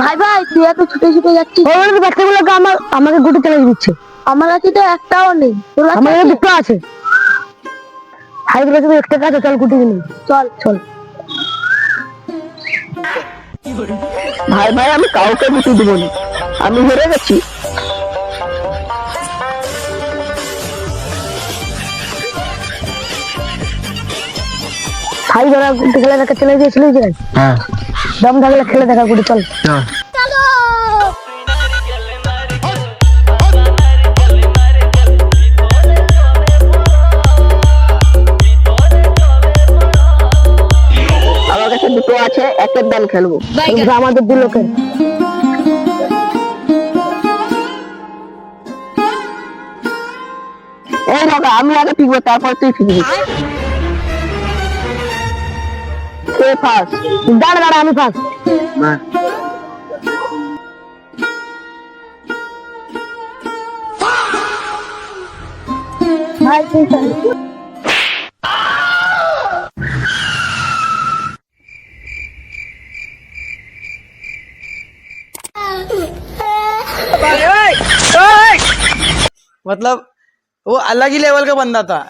ভাই ভাই তুই এত ছুটে ছুটে যাচ্ছিস। ওই বাচ্চাগুলো আমাকে গুটি চ্যালেঞ্জ দিচ্ছে। আমার কাছে তো একটাও নেই, তোর কাছে আমার আছে? দুটো আছে। ভাই বলে তুমি একটা কাছে চল গুটি কিনি। চল চল ভাই ভাই আমি কাউকে গুটি দিব না, আমি হেরে গেছি। ভাই যারা গুটি খেলে দেখা চলে গিয়েছিল যে হ্যাঁ দম থাকলে খেলে দেখা গুটি চল। আমার কাছে দুটো আছে, একের দান খেলবো। আমাদের দু লোকের এই বাবা আমি আগে ফিরবো, তারপর তুই ফিরবি। কে ফার্স্ট? দাঁড়া দাঁড়া আমি ফার্স্ট। ভাই তুই চল। मतलब वो अलग ही लेवल का बंदा था।